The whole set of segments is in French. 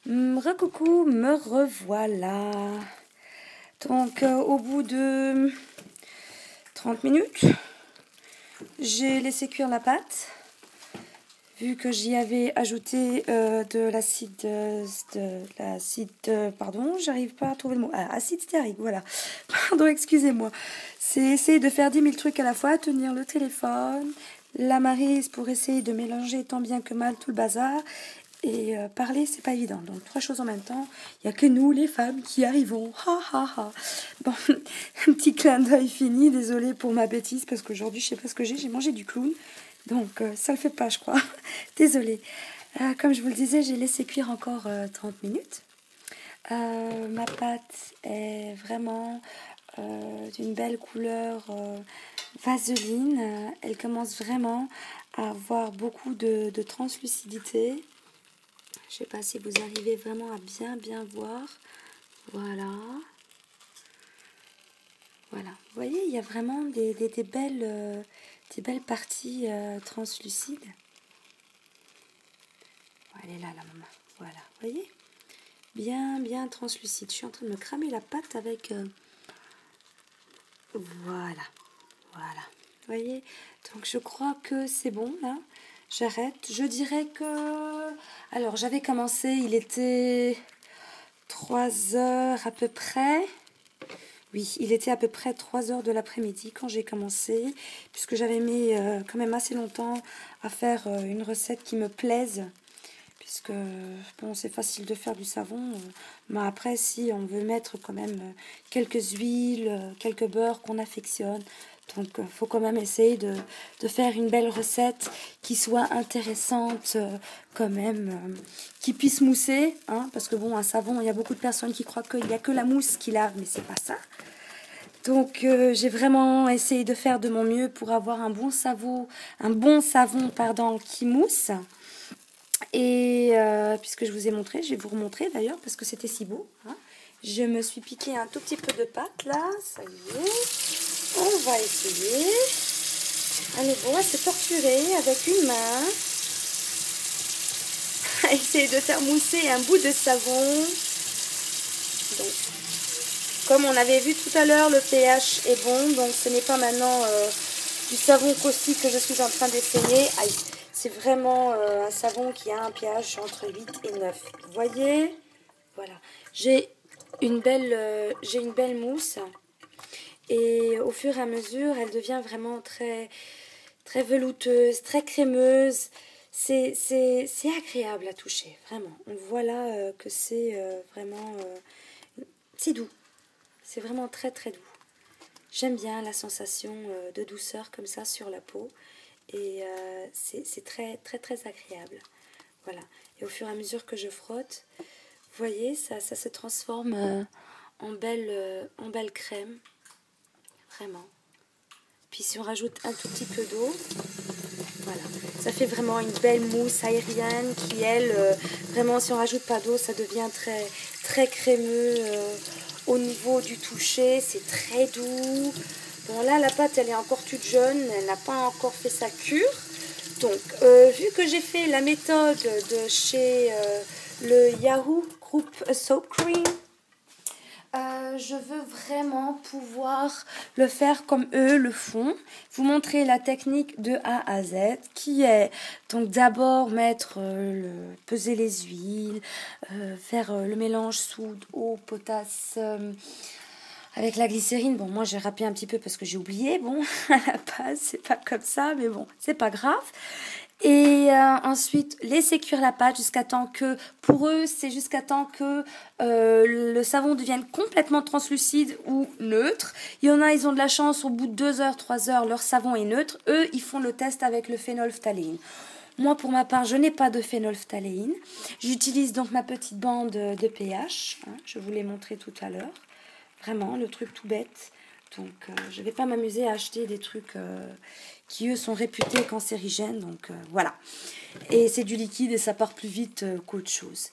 Recoucou, me revoilà. Donc, au bout de 30 minutes, j'ai laissé cuire la pâte. Vu que j'y avais ajouté pardon, j'arrive pas à trouver le mot. Ah, acide stéarique, voilà. Pardon, excusez-moi. C'est essayer de faire 10 000 trucs à la fois, tenir le téléphone, la maryse pour essayer de mélanger tant bien que mal tout le bazar. Et parler, c'est pas évident. Donc, 3 choses en même temps. Il n'y a que nous, les femmes, qui arrivons. Ha, ha, ha. Bon, un petit clin d'œil fini. Désolée pour ma bêtise, parce qu'aujourd'hui, je sais pas ce que j'ai. J'ai mangé du clown. Donc, ça le fait pas, je crois. Désolée. Comme je vous le disais, j'ai laissé cuire encore 30 minutes. Ma pâte est vraiment d'une belle couleur vaseline. Elle commence vraiment à avoir beaucoup de translucidité. Je ne sais pas si vous arrivez vraiment à bien voir. Voilà. Voilà. Vous voyez, il y a vraiment des belles parties translucides. Elle est là, la maman. Voilà. Vous voyez, bien translucide. Je suis en train de me cramer la pâte avec... Voilà. Voilà. Vous voyez, donc je crois que c'est bon, là. J'arrête. Je dirais que... Alors, j'avais commencé, il était 3 heures à peu près. Oui, il était à peu près 3 heures de l'après-midi quand j'ai commencé, puisque j'avais mis quand même assez longtemps à faire une recette qui me plaise, puisque bon, c'est facile de faire du savon, mais après, si on veut mettre quand même quelques huiles, quelques beurres qu'on affectionne, donc il faut quand même essayer de faire une belle recette qui soit intéressante quand même, qui puisse mousser, hein, parce que bon, un savon, il y a beaucoup de personnes qui croient qu'il n'y a que la mousse qui lave, mais c'est pas ça. Donc j'ai vraiment essayé de faire de mon mieux pour avoir un bon savon qui mousse. Et puisque je vous ai montré, je vais vous remontrer d'ailleurs parce que c'était si beau, hein. Je me suis piqué un tout petit peu de pâte là, ça y est. On va essayer à nouveau à se torturer avec une main, à essayer de faire mousser un bout de savon. Donc, comme on avait vu tout à l'heure, le pH est bon, donc ce n'est pas maintenant du savon caustique que je suis en train d'essayer. Aïe, c'est vraiment un savon qui a un pH entre 8 et 9. Vous voyez? Voilà. J'ai une belle mousse. Et au fur et à mesure, elle devient vraiment très, très velouteuse, très crémeuse. C'est agréable à toucher, vraiment. On voit là que c'est vraiment... c'est doux. C'est vraiment très très doux. J'aime bien la sensation de douceur comme ça sur la peau. Et c'est très très très agréable. Voilà. Et au fur et à mesure que je frotte, vous voyez, ça se transforme en belle crème. Vraiment. Puis si on rajoute un tout petit peu d'eau, voilà. Ça fait vraiment une belle mousse aérienne qui, elle, vraiment, si on rajoute pas d'eau, ça devient très, très crémeux au niveau du toucher. C'est très doux. Bon, là, la pâte, elle est encore toute jeune. Elle n'a pas encore fait sa cure. Donc, vu que j'ai fait la méthode de chez le Yahoo Group Soap Cream, je veux vraiment pouvoir le faire comme eux le font. Vous montrer la technique de A à Z qui est donc d'abord peser les huiles, faire le mélange soude, eau, potasse avec la glycérine. Bon, moi j'ai râpé un petit peu parce que j'ai oublié. Bon, à la base c'est pas comme ça, mais bon, c'est pas grave. Et ensuite, laisser cuire la pâte jusqu'à temps que, pour eux, c'est jusqu'à temps que le savon devienne complètement translucide ou neutre. Il y en a, ils ont de la chance, au bout de 2 heures, 3 heures, leur savon est neutre. Eux, ils font le test avec le phénolphtaléine. Moi, pour ma part, je n'ai pas de phénolphtaléine. J'utilise donc ma petite bande de pH. Hein, je vous l'ai montré tout à l'heure. Vraiment, le truc tout bête. Donc, je ne vais pas m'amuser à acheter des trucs qui, eux, sont réputés cancérigènes. Donc, voilà. Et c'est du liquide et ça part plus vite qu'autre chose.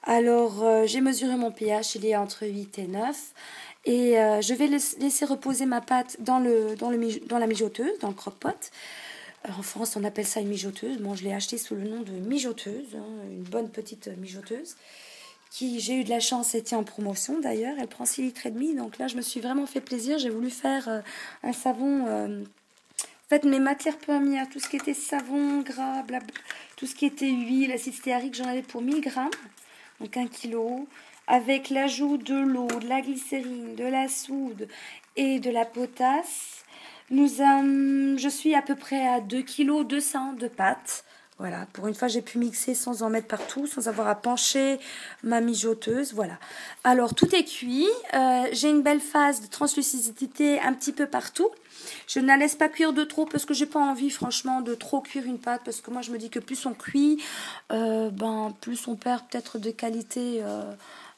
Alors, j'ai mesuré mon pH. Il est entre 8 et 9. Et je vais laisser reposer ma pâte dans la mijoteuse, dans le croque-pot. En France, on appelle ça une mijoteuse. Bon, je l'ai acheté sous le nom de mijoteuse. Hein, une bonne petite mijoteuse qui, j'ai eu de la chance, était en promotion d'ailleurs. Elle prend 6,5 litres. Donc là, je me suis vraiment fait plaisir. J'ai voulu faire un savon... en fait, mes matières premières, tout ce qui était savon, gras, blabla, tout ce qui était huile, acide stéarique, j'en avais pour 1000 grammes, donc 1 kilo, avec l'ajout de l'eau, de la glycérine, de la soude et de la potasse. Je suis à peu près à 2,2 kg de pâte. Voilà, pour une fois, j'ai pu mixer sans en mettre partout, sans avoir à pencher ma mijoteuse. Voilà. Alors, tout est cuit. J'ai une belle phase de translucidité un petit peu partout. Je ne la laisse pas cuire de trop parce que j'ai pas envie, franchement, de trop cuire une pâte. Parce que moi, je me dis que plus on cuit, plus on perd peut-être de qualité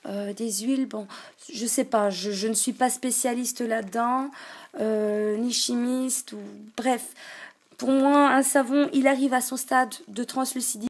des huiles. Bon, je sais pas, je ne suis pas spécialiste là-dedans, ni chimiste, ou bref. Pour moi, un savon, il arrive à son stade de translucidité